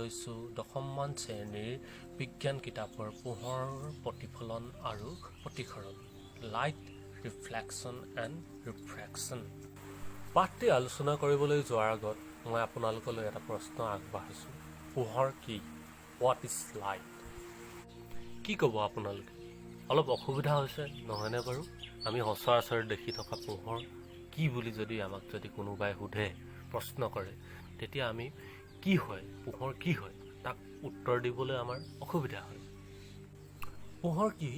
লৈছোঁ 10মান শ্ৰেণীৰ বিজ্ঞান কিতাপৰ পোহৰৰ প্ৰতিফলন আৰু প্ৰতিসৰণ লাইট ৰিফ্লেকশ্যন এণ্ড ৰিফ্ৰেকশ্যন। পাঠটি আলোচনা কৰিবলৈ যোৱাৰ আগত মই আপোনালোকলৈ এটা প্ৰশ্ন আগবাঢ়িছোঁ। পোহৰ কি? What is light? কি ক'ব আপোনালোকে? অলপ অসুবিধা হৈছে নহয়নে বাৰু? আমি সচৰাচৰ দেখি থকা পোহৰ কি বুলি যদি আমাক কোনোবাই সোধে, প্ৰশ্ন কৰে, তেতিয়া আমি কি হয়, পোহৰ কি হয়, তাক উত্তৰ দিবলৈ আমাৰ অসুবিধা হয়। পোহৰ কি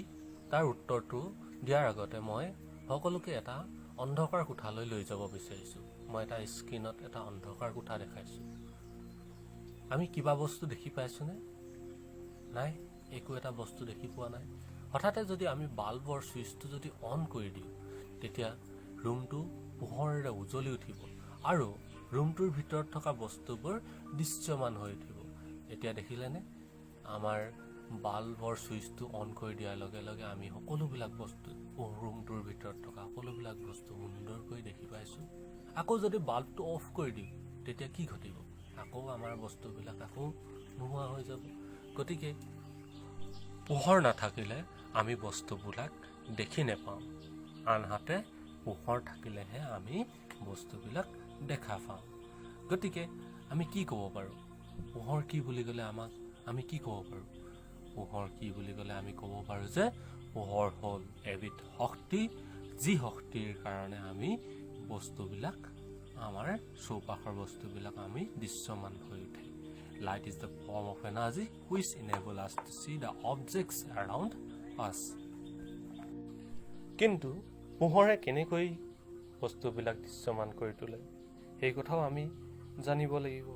তাৰ উত্তৰটো দিয়াৰ আগতে মই সকলোকে এটা অন্ধকাৰ কোঠালৈ লৈ যাব বিচাৰিছোঁ। মই এটা স্ক্ৰীণত এটা অন্ধকাৰ কোঠা দেখাইছোঁ। আমি কিবা বস্তু দেখি পাইছোঁনে? নাই, একো এটা বস্তু দেখি পোৱা নাই। হঠাতে যদি আমি বাল্বৰ ছুইচটো যদি অন কৰি দিওঁ, তেতিয়া ৰুমটো পোহৰেৰে উজ্বলি উঠিব আৰু ৰুমটোৰ ভিতৰত থকা বস্তুবোৰ দৃশ্যমান হৈ উঠিব। এতিয়া দেখিলেনে? আমাৰ বাল্বৰ ছুইচটো অন কৰি দিয়াৰ লগে লগে আমি সকলোবিলাক বস্তু ৰুমটোৰ ভিতৰত থকা সকলোবিলাক বস্তু সুন্দৰকৈ দেখি পাইছোঁ। আকৌ যদি বাল্বটো অফ কৰি দিওঁ, তেতিয়া কি ঘটিব? আকৌ আমাৰ বস্তুবিলাক আকৌ নোহোৱা হৈ যাব। গতিকে পোহৰ নাথাকিলে আমি বস্তুবিলাক দেখি নেপাওঁ, আনহাতে পোহৰ থাকিলেহে আমি বস্তুবিলাক দেখা পাওঁ। গতিকে আমি কি ক'ব পাৰোঁ? পোহৰ কি বুলি ক'লে আমি কি ক'ব পাৰোঁ? পোহৰ কি বুলি ক'লে আমি ক'ব পাৰোঁ যে পোহৰ হ'ল এবিধ শক্তি, যি শক্তিৰ কাৰণে আমি বস্তুবিলাক, আমাৰ চৌপাশৰ বস্তুবিলাক আমি দৃশ্যমান হৈ উঠে। Light is the form of energy which enable us to see the objects around us. কিন্তু পোহৰে কেনেকৈ বস্তুবিলাক দৃশ্যমান কৰি তোলে, সেই কথাও আমি জানিব লাগিব।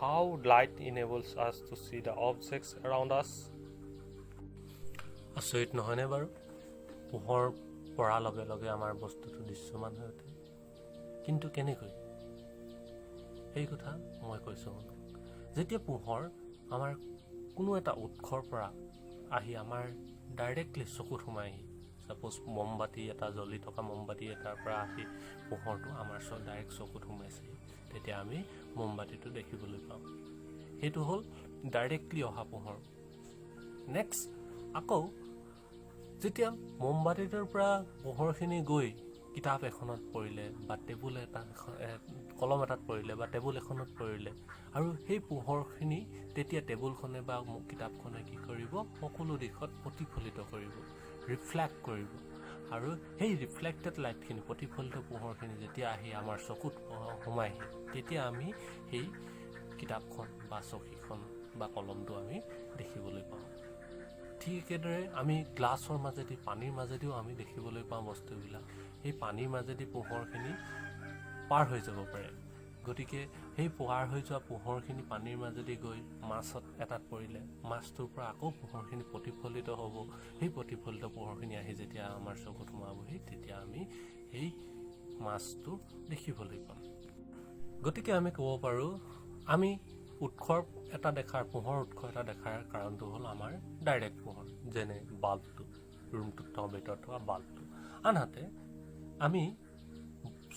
How light enables us to see the objects around us? আচৰিত নহয়নে বাৰু? পোহৰ পৰাৰ লগে লগে আমাৰ বস্তুটো দৃশ্যমান হৈ উঠে। কিন্তু কেনেকৈ? সেই কথা মই কৈছোঁ শুনক। যেতিয়া পোহৰ আমাৰ কোনো এটা উৎসৰ পৰা আহি আমাৰ ডাইৰেক্টলি চকুত সোমায়হি, ছাপ'জ মমবাতি এটা জ্বলি থকা মমবাতি এটাৰ পৰা আহি পোহৰটো আমাৰ ডাইৰেক্ট চকুত সোমাইছেহি, তেতিয়া আমি মমবাতিটো দেখিবলৈ পাওঁ। সেইটো হ'ল ডাইৰেক্টলি অহা পোহৰ। নেক্সট আকৌ যেতিয়া মমবাতিটোৰ পৰা পোহৰখিনি গৈ কিতাপ এখনত পৰিলে বা কলম এটাত পৰিলে বা টেবুল এখনত পৰিলে, আৰু সেই পোহৰখিনি তেতিয়া টেবুলখনে বা কিতাপখনে কি কৰিব? সকলো দিশত প্ৰতিফলিত কৰিব, ৰিফ্লেক্ট কৰিব। আৰু সেই ৰিফ্লেক্টেড লাইটখিনি, প্ৰতিফলিত পোহৰখিনি যেতিয়া আহি আমাৰ চকুত সোমায়হি, তেতিয়া আমি সেই কিতাপখন বা চকীখন বা কলমটো আমি দেখিবলৈ পাওঁ। ঠিক একেদৰে আমি গ্লাছৰ মাজেদি, পানীৰ মাজেদিও আমি দেখিবলৈ পাওঁ বস্তুবিলাক। সেই পানীৰ মাজেদি পোহৰখিনি পাৰ হৈ যাব পাৰে। গতিকে সেই পাৰ হৈ যোৱা পোহৰখিনি পানীৰ মাজেদি গৈ মাছত এটাত পৰিলে, মাছটোৰ পৰা আকৌ পোহৰখিনি প্ৰতিফলিত হ'ব। সেই প্ৰতিফলিত পোহৰখিনি আহি যেতিয়া আমাৰ চকুত সোমাবহি, তেতিয়া আমি সেই মাছটো দেখিবলৈ পাম। গতিকে আমি ক'ব পাৰোঁ, আমি পোহৰ উৎস এটা দেখাৰ কাৰণটো হ'ল আমাৰ ডাইৰেক্ট পোহৰ, যেনে বাল্বটো, ৰুমটোত থকা ভিতৰত থকা বাল্বটো। আনহাতে আমি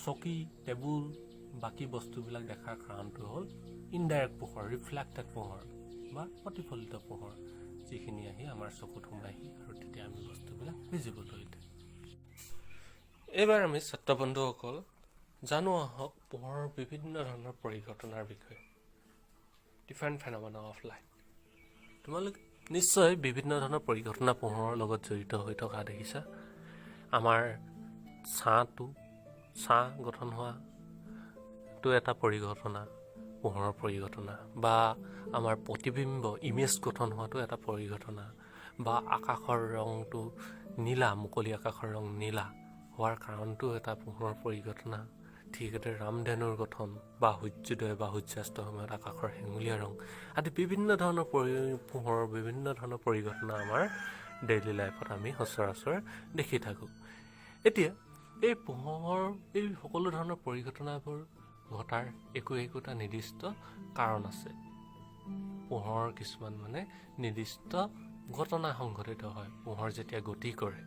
চকী, টেবুল, বাকী বস্তুবিলাক দেখাৰ কাৰণটো হ'ল ইনডাইৰেক্ট পোহৰ, ৰিফ্লেক্টেড পোহৰ বা প্ৰতিফলিত পোহৰ, যিখিনি আহি আমাৰ চকুত সোমায়হি আৰু তেতিয়া আমি বস্তুবিলাক ভিজিবল হৈ উঠে। এইবাৰ আমি ছাত্ৰ বন্ধুসকল জানো আহক পোহৰৰ বিভিন্ন ধৰণৰ পৰিঘটনাৰ বিষয়ে। Different phenomena of light. তোমালোকে নিশ্চয় বিভিন্ন ধৰণৰ পৰিঘটনা পোহৰৰ লগত জড়িত হৈ থকা দেখিছা। আমাৰ ছাঁ গঠন হোৱাটো এটা পৰিঘটনা, পোহৰৰ পৰিঘটনা, বা আমাৰ প্ৰতিবিম্ব, ইমেজ গঠন হোৱাটো এটা পৰিঘটনা, বা আকাশৰ ৰংটো নীলা, মুকলি আকাশৰ ৰং নীলা হোৱাৰ কাৰণটো এটা পোহৰৰ পৰিঘটনা। ঠিক এদৰে ৰামধেনুৰ গঠন বা সূৰ্যোদয় বা সূৰ্যাস্তৰ সময়ত আকাশৰ হেঙুলীয়া ৰং আদি বিভিন্ন ধৰণৰ পোহৰৰ বিভিন্ন ধৰণৰ পৰিঘটনা আমাৰ ডেইলি লাইফত আমি সচৰাচৰ দেখি থাকোঁ। এতিয়া এই পোহৰৰ এই সকলো ধৰণৰ পৰিঘটনাবোৰ ঘটাৰ একোটা নিৰ্দিষ্ট কাৰণ আছে। পোহৰৰ কিছুমান নিৰ্দিষ্ট ঘটনা সংঘটিত হয়। পোহৰ যেতিয়া গতি কৰে,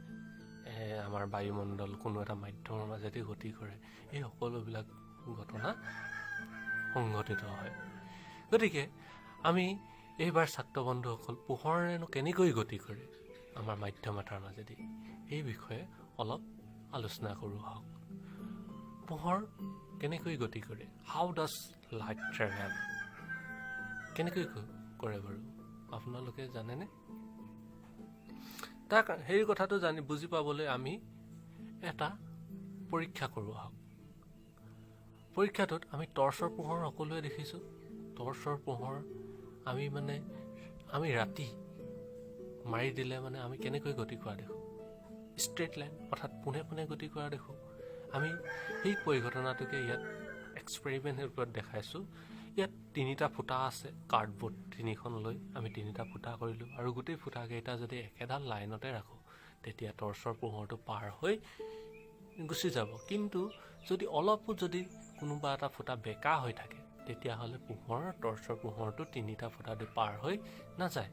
আমাৰ বায়ুমণ্ডল কোনো এটা মাধ্যমৰ মাজেদি গতি কৰে, এই সকলোবিলাক ঘটনা সংঘটিত হয়। গতিকে আমি এইবাৰ ছাত্ৰ বন্ধুসকল পোহৰেনো কেনেকৈ গতি কৰে আমাৰ মাধ্যমতাৰ মাজেদি এই বিষয়ে অলপ আলোচনা কৰোঁ আহক। পোহৰ কেনেকৈ গতি কৰে? হাউ ডাজ লাইট ট্ৰেভেল? কেনেকৈ কৰে বাৰু আপোনালোকে জানেনে? তাক সেই কথাটো বুজি পাবলৈ আমি এটা পৰীক্ষা কৰোঁ আহক। পৰীক্ষাটোত আমি টৰ্চৰ পোহৰ সকলোৱে দেখিছোঁ। টৰ্চৰ পোহৰ আমি ৰাতি মাৰি দিলে আমি কেনেকৈ গতি কৰা দেখোঁ? ষ্ট্ৰেইট লাইন অৰ্থাৎ পোনে পোনে গতি কৰা দেখোঁ। আমি সেই পৰিঘটনাটোকে ইয়াত এক্সপেৰিমেণ্টৰ ওপৰত দেখাইছোঁ। ইয়াত 3টা ফুটা আছে, কাৰ্ডবৰ্ড 3খন লৈ আমি 3টা ফুটা কৰিলোঁ আৰু গোটেই ফুটাকেইটা যদি একেডাল লাইনতে ৰাখোঁ তেতিয়া টৰ্চৰ পোহৰটো পাৰ হৈ গুচি যাব। কিন্তু যদি অলপো যদি কোনোবা এটা ফুটা বেকা হৈ থাকে তেতিয়াহ'লে টৰ্চৰ পোহৰটো 3টা ফুটা দি পাৰ হৈ নাযায়।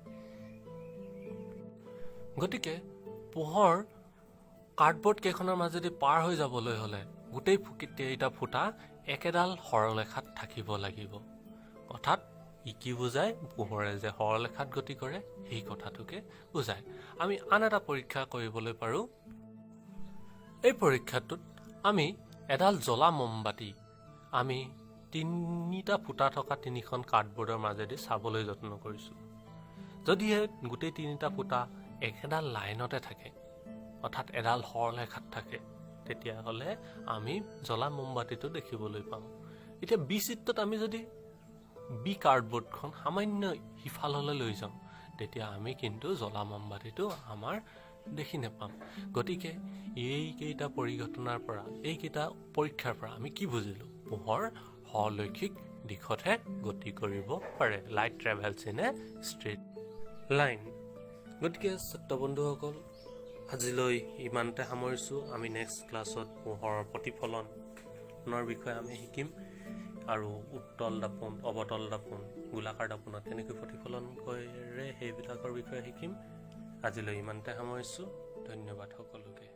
গতিকে পোহৰ কাৰ্ডবৰ্ড কেইখনৰ মাজেদি পাৰ হৈ যাবলৈ হ'লে গোটেই কেইটা ফুটা একেডাল সৰলৰেখাত থাকিব লাগিব। অৰ্থাৎ ই কি বুজায়? পোহৰে যে সৰলৰেখাত গতি কৰে সেই কথাটোকে বুজায়। আমি আন এটা পৰীক্ষা কৰিবলৈ পাৰোঁ। এই পৰীক্ষাটোত আমি এডাল জ্বলা মমবাতি আমি 3টা ফুটা থকা 3খন কাৰ্ডবৰ্ডৰ মাজেদি চাবলৈ যত্ন কৰিছোঁ। যদিহে গোটেই 3টা ফুটা একেডাল লাইনতে থাকে অৰ্থাৎ এডাল সৰলৰেখাত থাকে তেতিয়াহ'লে আমি জ্বলা মমবাতিটো দেখিবলৈ পাওঁ। এতিয়া বি চিত্ৰত আমি যদি বি কাৰ্ডবৰ্ডখন সামান্য সিফাললৈ লৈ যাওঁ তেতিয়া আমি কিন্তু জ্বলা মমবাতিটো আমাৰ দেখি নাপাম। গতিকে এইকেইটা পৰিঘটনাৰ পৰা এইকেইটা পৰীক্ষাৰ পৰা আমি কি বুজিলোঁ? পোহৰ সৰলৰৈখিক দিশতহে গতি কৰিব পাৰে। Light travels in a straight line. গতিকে ছাত্ৰ বন্ধুসকল আজিলৈ ইমানতে সামৰিছোঁ। আমি নেক্সট ক্লাছত পোহৰৰ প্ৰতিফলনৰ বিষয়ে আমি শিকিম আৰু উত্তল দাপোন, অৱতল দাপোন, গোলাকাৰ দাপোনত কেনেকৈ প্ৰতিফলন কৰে সেইবিলাকৰ বিষয়ে শিকিম। আজিলৈ ইমানতে সামৰিছোঁ। ধন্যবাদ সকলোকে।